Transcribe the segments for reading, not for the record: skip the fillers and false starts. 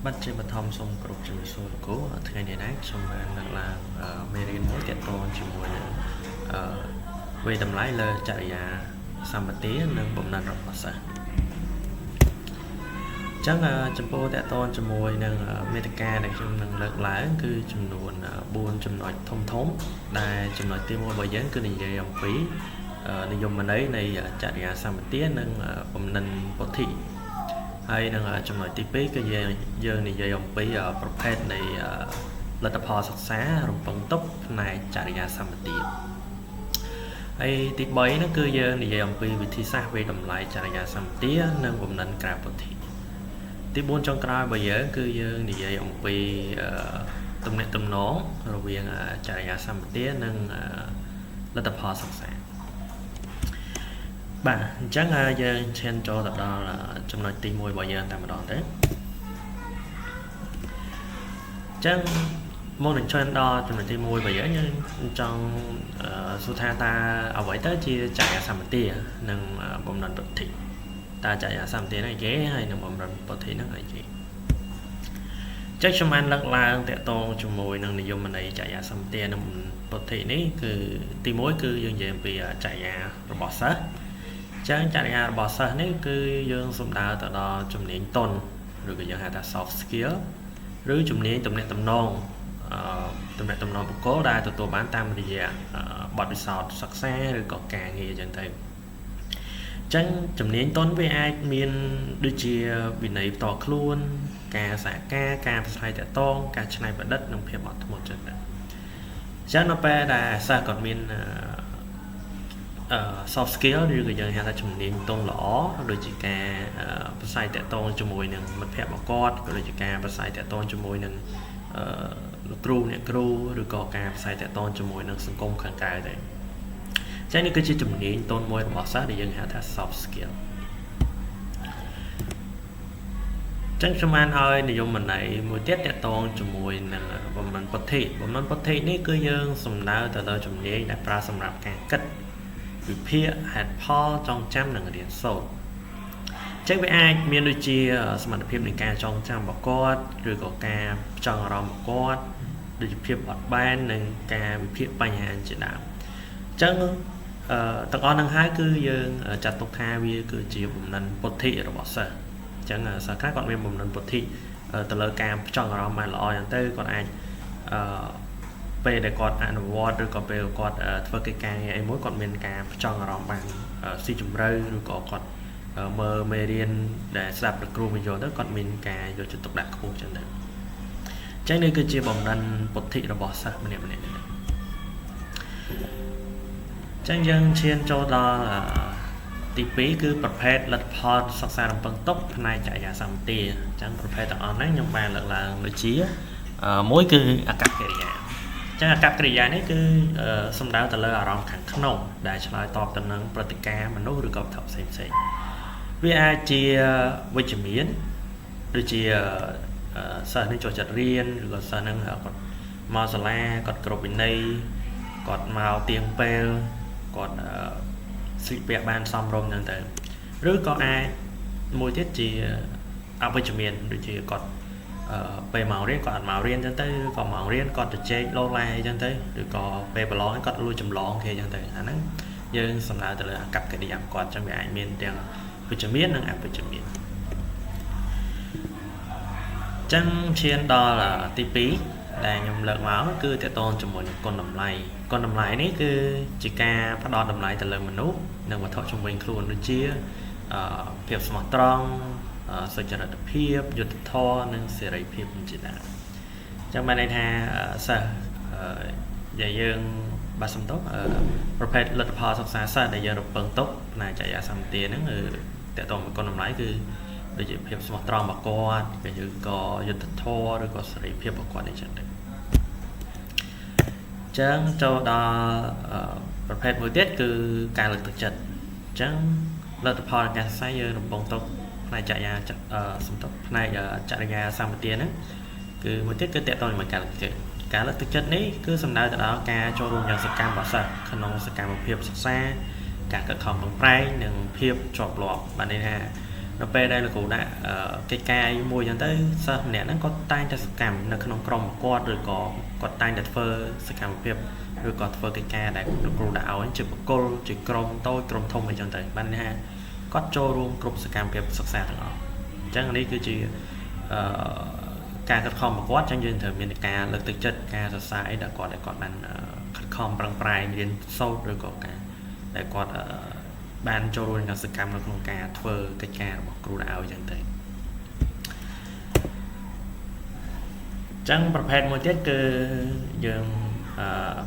bắt chế bật thom xong cột chữ số cốថ្ងៃនេះដែរខ្ញុំបានលើកឡើងមេរៀនមួយទាក់ទងជាមួយនឹងវេតម្លៃលើចរិយាសម្បទានិងបំណិនរបស់សិស្សអញ្ចឹងចំពោះទាក់ទងជាមួយនឹងមេតិកាដែលខ្ញុំនឹងលើកឡើងគឺចំនួន4ចំណុចធំដែលចំណុចទី1របស់យើងគឺនិយាយអំពីនិយមន័យនៃចរិយាសម្បទានិងបំណិនពុទ្ធិហើយនឹងចំណុចទី2គឺយើងនិយាយអំពីប្រភេទនៃលទ្ធផលសិក្សារំពឹងទុកផ្នែកចរិយាសម្បទាហើយទី3នោះគឺយើងនិយាយអំពីវិធីសាស្ត្រវាយតម្លៃចរិយាសម្បទានិងបំណិនក្រៅពុទ្ធិទី4ចុងក្រោយរបស់យើងគឺយើងនិយាយអំពីទំនាក់ទំនងរវាងចរិយាសម្បទានិងលទ្ធផលសិក្សាបាទអញ្ចឹងយើងឈានចូលទៅដល់ចំណុចទី1របស់យើងតែម្ដងទេអញ្ចឹងមកនឹងឈានដល់ចំណុចទី1របស់យើងចង់សួរថាតើអ្វីទៅជាចរិយាសម្បទានិងបំណិនពុទ្ធិតើចរិយាសម្បទាហ្នឹងគេហើយនិងបំណិនពុទ្ធិហ្នឹងអីគេចឹងខ្ញុំបានលើកឡើងតាក់ទងជាមួយនឹងនិយមន័យចរិយាសម្បទានិងពុទ្ធិនេះគឺទី1គឺយើងនិយាយអំពីចរិយារបស់សិស្សចឹងចរិយារបស់សិស្សនេះគឺយើងសំដៅទៅដល់ជំនាញទន់ឬក៏យើងហៅថា soft skill ឬជំនាញទំនាក់ទំនងបុគ្គលដែលទទួលបានតាមរយៈបទពិសោធន៍សិក្សាឬក៏ការងារចឹងទៅចឹងជំនាញទន់វាអាចមានដូចជាវិន័យផ្ទាល់ខ្លួនការសហការប្រស្រ័យទាក់ទងការច្នៃប្រឌិតនិងភាពអត់ធ្មត់ចឹងទៅចឹងនៅពេលដែលសិស្សគាត់មានsoft skill ឬក៏យើងហៅថាជំនាញទន់ល្អដូចជាការប្រស្រ័យទាក់ទងជាមួយនឹងមិត្តភ័ក្តិរបស់គាត់ក៏ដូចជាការប្រស្រ័យទាក់ទងជាមួយនឹងលោកគ្រូអ្នកគ្រូឬក៏ការប្រស្រ័យទាក់ទងជាមួយនឹងសង្គមខាងក្រៅដែរចឹងនេះគឺជាជំនាញទន់មួយរបស់សិស្សដែលយើងហៅថា soft skill ចឹងខ្ញុំបានឲ្យនិយមន័យមួយទៀតទាក់ទងជាមួយនឹងបំណិនពុទ្ធិនេះគឺយើងសំដៅទៅលើជំនាញដែលប្រើសម្រាប់ការគិតវិភាគហេតុផលចងចាំនិងរៀនសូត្រចឹងវាអាចមានដូចជាសមត្ថភាពនៃការចងចាំរបស់គាត់ឬក៏ការផ្ចង់អារម្មណ៍របស់គាត់ដូចជាភាពបត់បែននិងការវិភាគបញ្ហាជាដើមចឹងទាំងអស់នឹងហើយគឺយើងចាត់ទុកថាវាគឺជាបំណិនពុទ្ធិរបស់សិស្សចឹងសិស្សខ្លះគាត់មានបំណិនពុទ្ធិទៅលើការផ្ចង់អារម្មណ៍បានល្អយ៉ាងទៅគាត់អាចពេលដែលគាត់អនុវត្តឬក៏ពេលគាត់ធ្វើកិច្ចការងារអីមួយគាត់មានការផ្ចង់អារម្មណ៍បានស៊ីជម្រៅឬក៏គាត់មើលមេរៀនដែលស្ដាប់លោកគ្រូបញ្យល់ទៅគាត់មានការយកចិត្តទុកដាក់ខ្ពស់ចឹងទៅចឹងនេះគឺជាបំណិនពុទ្ធិរបស់សិស្សម្នាក់ៗចឹងយើងឈានចូលដល់ទី2គឺប្រភេទលទ្ធផលសិក្សារំពឹងទុកផ្នែកចរិយាសម្បទាចឹងប្រភេទទាំងអស់ហ្នឹងខ្ញុំបានលើកឡើងដូចជាមួយគឺអាកប្បកិរិយាចឹងអាកប្បកិរិយានេះគឺសំដៅទៅលើអារម្មណ៍ខាងក្នុងដែលឆ្លើយតបទៅនឹងព្រឹត្តិការណ៍មនុស្សឬក៏វត្ថុផ្សេងៗវាអាចជាវិជ្ជមានដូចជាសិស្សនឹងចូលចិត្តរៀនឬក៏សិស្សនឹងគាត់មកសាលាគាត់គ្រប់វិន័យគាត់មកទៀងពេលគាត់ស្លៀកពាក់បានសមរម្យហ្នឹងទៅឬក៏អាចមួយទៀតជាអវិជ្ជមានដូចជាគាត់ពេលមករៀនគាត់អត់មករៀនចឹងទៅឬក៏មករៀនគាត់ទៅជែកលោឡាអីចឹងទៅឬក៏ពេលប្រឡងគាត់លួចចម្លងគេចឹងទៅអាហ្នឹងយើងសំដៅទៅលើអាកប្បកិរិយាគាត់ចឹងវាអាចមានទាំងវិជ្ជមាននិងអវិជ្ជមានចឹងឈានដល់ទី2ដែលខ្ញុំលើកមកគឺទាក់ទងជាមួយនឹងគុណតម្លៃនេះគឺជាការផ្ដល់តម្លៃទៅលើមនុស្សនិងវត្ថុជុំវិញខ្លួនដូចជាភាពស្មោះត្រង់សុចរិតភាពយុត្តិធម៌និងសេរីភាពជាដើមចឹងបានន័យថាសិស្សដែលយើងបាត់សំទុកប្រភេទលទ្ធផលសិក្សាសិស្សដែលយើងរំពឹងទុកផ្នែកចរិយាសម្បទាហ្នឹងទាក់ទងនឹងគុណតម្លៃគឺដូចជាភាពស្មោះត្រង់របស់គាត់ឬក៏យុត្តិធម៌ឬក៏សេរីភាពរបស់គាត់អីចឹងទៅចឹងចូលដល់ប្រភេទមួយទៀតគឺការលើកទឹកចិត្តចឹងលទ្ធផលនៃការសិក្សាយើងរំពឹងទុកផ្នែកចរិយាសំទុកផ្នែកចរិយាសម្បទាហ្នឹងគឺមួយទៀតគឺទាក់ទងជាមួយការលើកទឹកចិត្តនេះគឺសំដៅទៅដល់ការចូលរួមយ៉ាងសកម្មរបស់សិស្សក្នុងសកម្មភាពសិក្សាការខិតខំប្រឹងប្រែងនិងភាពជាប់លាប់បានន័យថា នៅពេលដែលលោកគ្រូដាក់កិច្ចការមួយចឹងទៅសិស្សម្នាក់ហ្នឹងគាត់តែងតែសកម្មនៅក្នុងក្រុមគាត់ឬក៏គាត់តែងតែធ្វើសកម្មភាពឬក៏ធ្វើកិច្ចការដែលលោកគ្រូដាក់ឲ្យជាបកគលជាក្រុមតូចក្រុមធំអីចឹងទៅបានន័យថាគាត់ចូលរួមគ្រប់សកម្មភាពសិក្សាទាំងអស់អញ្ចឹងនេះគឺជាការខិតខំរបស់គាត់អញ្ចឹងយើងត្រូវមានការលើកទឹកចិត្តការសរសើរអីដែលគាត់បានខិតខំប្រឹងប្រែងរៀនសូត្រឬក៏ការដែលគាត់បានចូលរួមក្នុងសកម្មនៅក្នុងការធ្វើកិច្ចការរបស់គ្រូដាក់ឲ្យចឹងទៅចឹងប្រភេទមួយទៀតគឺយើង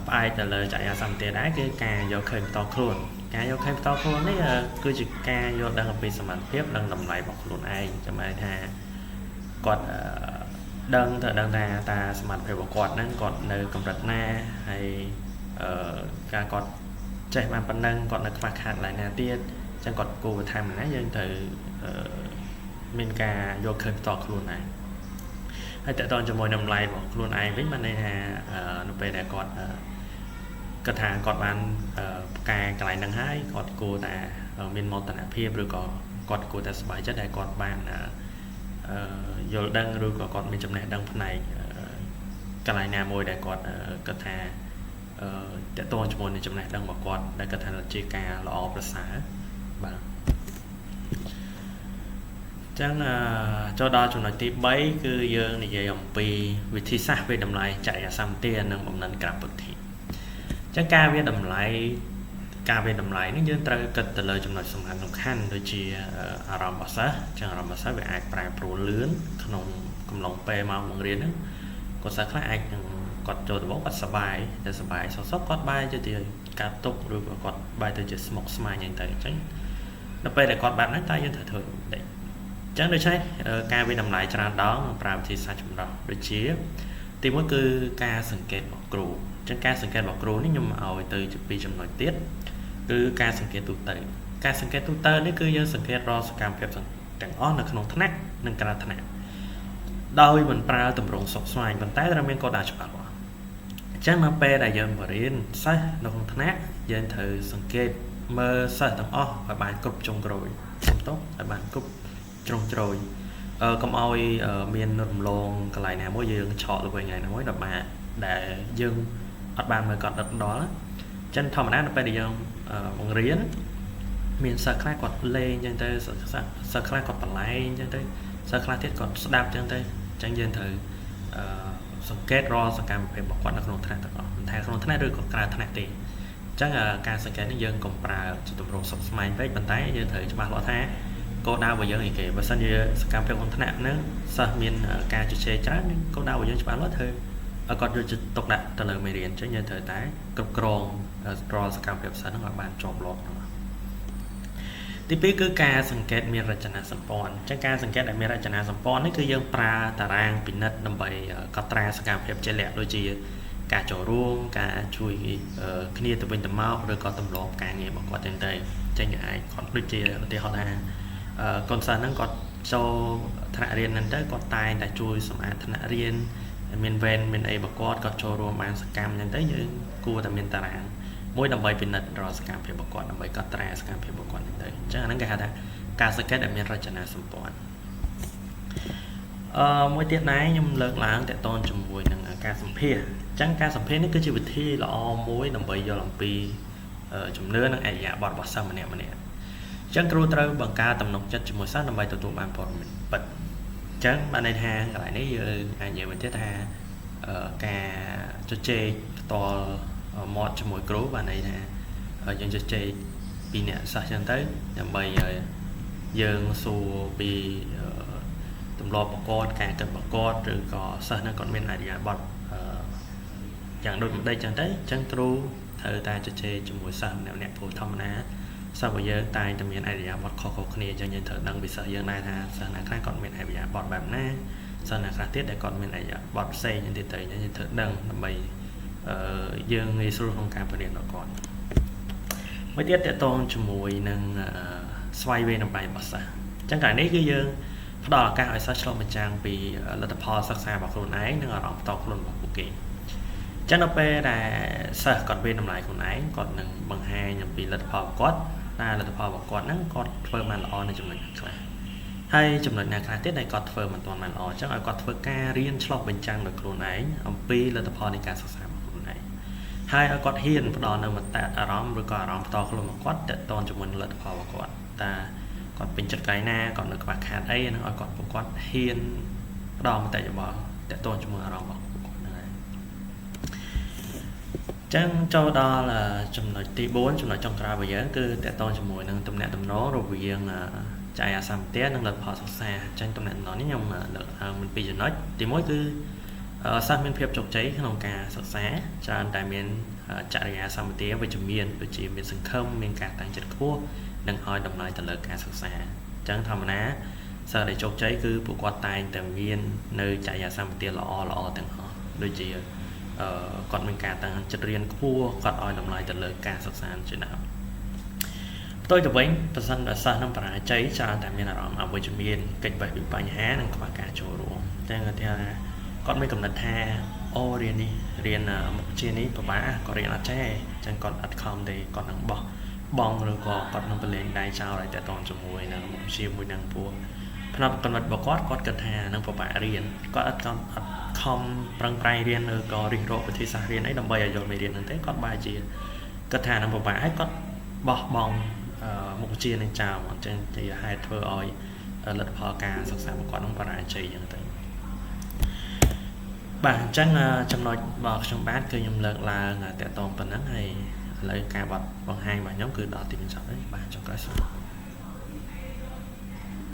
ផ្អែកទៅលើចរិយាសម្បទាដែរគឺការយកឃើញផ្ទាល់ខ្លួនការយកឃើញផ្ទាល់ខ្លួននេះគឺជាការយល់ដឹងអំពីសមត្ថភាពនិងតម្លៃរបស់ខ្លួនឯងចាំបែរថាគាត់ដឹងថាតាសមត្ថភាពរបស់គាត់ហ្នឹងគាត់នៅកម្រិតណាហើយការគាត់ចេះបានប៉ុណ្ណឹងគាត់នៅខ្វះខាតឡើងណាទៀតអញ្ចឹងគាត់គួរបន្ថែមណាយើងត្រូវមានការយកឃើញផ្ទាល់ខ្លួនដែរហើយតើតើជាមួយតម្លៃរបស់ខ្លួនឯងវិញបានន័យថានៅពេលដែលគាត់គាត់ថាគាត់បានផ្កាយកន្លែងហ្នឹងហើយគាត់គួរតែមានមោទនភាពឬក៏គាត់គួរតែសប្បាយចិត្តដែលគាត់បានយល់ដឹងឬក៏គាត់មានចំណេះដឹងផ្នែកកន្លែងណាមួយដែលគាត់គាត់ថាតើតើជាមួយនឹងចំណេះដឹងរបស់គាត់ដែលគាត់ថាជាការល្អប្រសើរបាទចឹងចូលដល់ចំណុចទី3គឺយើងនិយាយអំពីវិធីសាស្ត្រវិតម្លៃចរិយាសម្បទានិងបំណិនក្រាបពុទ្ធិចឹងការវិតម្លៃនេះយើងត្រូវគិតទៅលើចំណុចសំខាន់ដូចជាអារម្មណ៍របស់សិស្សចឹងអារម្មណ៍របស់សិស្សវាអាចប្រែប្រួលលឿនក្នុងកំឡុងពេលម៉ោងបង្រៀនហ្នឹងគាត់សិស្សខ្លះអាចគាត់ចូលទៅគាត់សប្បាយសុខគាត់បែរទៅជាការទុកឬក៏គាត់បែរទៅជាស្មុគស្មាញហ្នឹងទៅអញ្ចឹងនៅពេលដែលគាត់បែបហ្នឹងតើយើងត្រូវធ្វើដូចម្ដេចអញ្ចឹងដូច្នេះការវិតម្លៃច្រើនដងប្រើវិធីសាស្ត្រចម្រុះដូចជាទីមួយគឺការសង្កេតរបស់គ្រូអញ្ចឹងការសង្កេតរបស់គ្រូនេះខ្ញុំឲ្យទៅជាពីរចំណុចទៀតគឺការសង្កេតទូទៅនេះគឺយើងសង្កេតរាល់សកម្មភាពទាំងអស់នៅក្នុងថ្នាក់និងក្រៅថ្នាក់ដោយមិនប្រើទម្រង់សុខស្វែងប៉ុន្តែត្រូវមានគោលដៅច្បាស់លាស់អញ្ចឹងនៅពេលដែលយើងបរៀនសិស្សនៅក្នុងថ្នាក់យើងត្រូវសង្កេតមើលសិស្សទាំងអស់ឲ្យបានគ្រប់ចុងក្រោយឲ្យបានគ្រប់ជ្រុងជ្រោយកុំឲ្យមានរំលងកន្លែងណាមួយយើងឆក់ទៅវិញណាមួយដែលយើងអត់បានមើលគាត់ដិតដល់អញ្ចឹងធម្មតានៅពេលដែលយើងបង្រៀនមានសិស្សខ្លះគាត់លេងអញ្ចឹងទៅសិស្សខ្លះគាត់បន្លែងអញ្ចឹងទៅសិស្សខ្លះទៀតគាត់ស្ដាប់អញ្ចឹងទៅអញ្ចឹងយើងត្រូវសង្កេតរាល់សកម្មភាពរបស់គាត់នៅក្នុងថ្នាក់ទាំងអស់មិនថាក្នុងថ្នាក់ឬក៏ក្រៅថ្នាក់ទេអញ្ចឹងការសង្កេតនេះយើងកុំប្រើជាទម្រង់សុខស្មាញពេកប៉ុន្តែយើងត្រូវច្បាស់លាស់ថាគោលដៅរបស់យើងអីគេបើសិនជាសកម្មភាពក្នុងថ្នាក់ហ្នឹងសិស្សមានការជជែកច្រើនគោលដៅរបស់យើងច្បាស់លាស់ធ្វើឲ្យគាត់យកចិត្តទុកដាក់ទៅលើមេរៀនអញ្ចឹងយើងត្រូវតែគ្រប់គ្រងរាល់សកម្មភាពសិស្សហ្នឹងឲ្យបានជាប់លាប់ហ្នឹងទី2គឺការសង្កេតមានរចនាសម្ព័ន្ធអញ្ចឹងការសង្កេតដែលមានរចនាសម្ព័ន្ធនេះគឺយើងប្រើតារាងពិនិត្យដើម្បីកត់ត្រាសកម្មភាពជាក់លាក់ដូចជាការចូលរួមការជួយគ្នាទៅវិញទៅមកឬក៏ទម្លាប់ការងាររបស់គាត់ទាំងទៅអញ្ចឹងយើងអាចគាត់ដូចជាឧទាហរណ៍ថាកូនសិស្សហ្នឹងគាត់ចូលថ្នាក់រៀនហ្នឹងទៅគាត់តែងតែជួយសម្អាតថ្នាក់រៀនមានវេនមានអីរបស់គាត់ចូលរួមបានសកម្មអញ្ចឹងទៅយើងគួរតែមានតារាងមួយដើម្បីពិនិត្យរាល់សកម្មភាពរបស់គាត់ដើម្បីកត់ត្រាសកម្មភាពរបស់គាត់ទៅអញ្ចឹងអាហ្នឹងគេហៅថាការសង្កេតដែលមានរចនាសម្ព័ន្ធមួយទៀតដែរខ្ញុំលើកឡើងតកតងជាមួយនឹងការសម្ភាសន៍អញ្ចឹងការសម្ភាសន៍នេះគឺជាវិធីល្អមួយដើម្បីយល់អំពីជំនឿនិងអរិយាប័ត្ររបស់សិស្សម្នាក់ៗអញ្ចឹងគ្រូត្រូវបង្កើតទំនុកចិត្តជាមួយសិស្សដើម្បីទទួលបានព័ត៌មានពិតអញ្ចឹងបានន័យថាកន្លែងនេះយើងអាចនិយាយមួយទៀតថាការជជែកផ្ទាល់មាត់ជាមួយគ្រូបានន័យថាយើងជជែកពីអ្នកសិស្សអញ្ចឹងទៅដើម្បីយើងសួរពីទម្លាប់ប្រកបការគិតប្រកបឬក៏សិស្សហ្នឹងគាត់មានអរិយាប័ត្រយ៉ាងដូចម្ដេចអញ្ចឹងទៅអញ្ចឹងគ្រូត្រូវតែជជែកជាមួយសិស្សម្នាក់ៗព្រោះធម្មតាសិស្សរបស់យើងតែងតែមានអរិយាប័ត្រខុសៗគ្នាអញ្ចឹងយើងត្រូវដឹងពីសិស្សយើងដែរថាសិស្សណាខ្លះគាត់មានអរិយាប័ត្របែបណាសិស្សណាខ្លះទៀតដែលគាត់មានអរិយាប័ត្រផ្សេងអញ្ចឹងទៅយើងត្រូវដឹងដើម្បីយើងងាយស្រួលក្នុងការបរៀនរបស់គាត់មួយទៀតតកតងជាមួយនឹងស្វ័យវេនតម្លៃរបស់សិស្សអញ្ចឹងកន្លែងនេះគឺយើងផ្ដល់ឱកាសឲ្យសិស្សឆ្លុះបញ្ចាំងពីលទ្ធផលសិក្សារបស់ខ្លួនឯងនិងអារម្មណ៍ផ្ទាល់ខ្លួនរបស់ពួកគេអញ្ចឹងនៅពេលដែលសិស្សគាត់វេនតម្លៃខ្លួនឯងគាត់នឹងបង្ហាញអំពីលទ្ធផលរបស់គាត់តែលទ្ធផលរបស់គាត់ហ្នឹងគាត់ធ្វើបានល្អនៅចំណុចខ្លះ hay chấm nói là tiết này có phơi mình toàn màn ó chắc là có phơi ca riêng cho bình trang được luôn ấy ông pi là tập hợp ca sắp luôn này hai ở con hiền đó là mình tại arm rồi còn arm to luôn một quát để toàn cho mình là tập hợp của ta còn bình chất cái na còn được bạc hạt ấy nó còn một quát hiền đó mà tại bỏ để toàn cho mình arm chẳng cho đó là chấm nói tí 4 chấm nói trong ra bây giờ cứ để toàn cho mùi năng tụm nẹt tụm nó rồi riêng chạy xăm té năng lực họ xa tranh tụm nẹt nó nhưng mà mình bây giờ nói thì mỗi cứ sang miền phép chọc cháyក្នុងការសិក្សាច្រើនតែមានចរិយាសម្បទាវិជ្ជមានដូចជាមានសង្ឃឹមមានការតាំងចិត្តខ្ពស់និងឲ្យតម្លៃទៅលើការសិក្សាអញ្ចឹងធម្មតាសិស្សដែលជោគជ័យគឺពួកគាត់តែងតែមាននៅចរិយាសម្បទាល្អល្អទាំងអស់ដូចជាគាត់មានការតាំងចិត្តរៀនខ្ពស់គាត់ឲ្យតម្លៃទៅលើការសិក្សាជាដើមផ្ទុយទៅវិញប្រសិនបើសិស្សនឹងបរាជ័យច្រើនតែមានអារម្មណ៍អវិជ្ជមានកិច្ចបេះពីបញ្ហានិងខ្វះការចូលរួមអញ្ចឹងគាត់ថាគាត់មានកំណត់ថាអូរៀននេះរៀនមុខជានេះពិបាកក៏រៀនអត់ចេះអញ្ចឹងគាត់អត់ខំទេគាត់នឹងបោះបង់ឬក៏គាត់នឹងប្រឡែងដៃចោលឲ្យតែតន់ជាមួយនឹងមុខជាមួយនឹងពួកផ្នែកកំណត់របស់គាត់គិតថានឹងពិបាករៀនគាត់អត់ខំប្រឹងប្រែងរៀនឬក៏រិះរកវិធីសាស្ត្ររៀនអីដើម្បីឲ្យយល់មេរៀនហ្នឹងទេគាត់បែរជាគិតថានឹងពិបាកហើយគាត់បោះបង់មុខជានឹងចោលអញ្ចឹងជាហេតុធ្វើឲ្យលទ្ធផលការសិក្សារបស់គាត់នឹងបរាជ័យអញ្ចឹងទៅបាទអញ្ចឹងចំណុចរបស់ខ្ញុំបាទគឺខ្ញុំលើកឡើងតាក់ទងប៉ុណ្ណឹងហើយឥឡូវការបង្ហាញរបស់ខ្ញុំគឺដល់ទីបញ្ចប់ហើយបាទចុងក្រោយ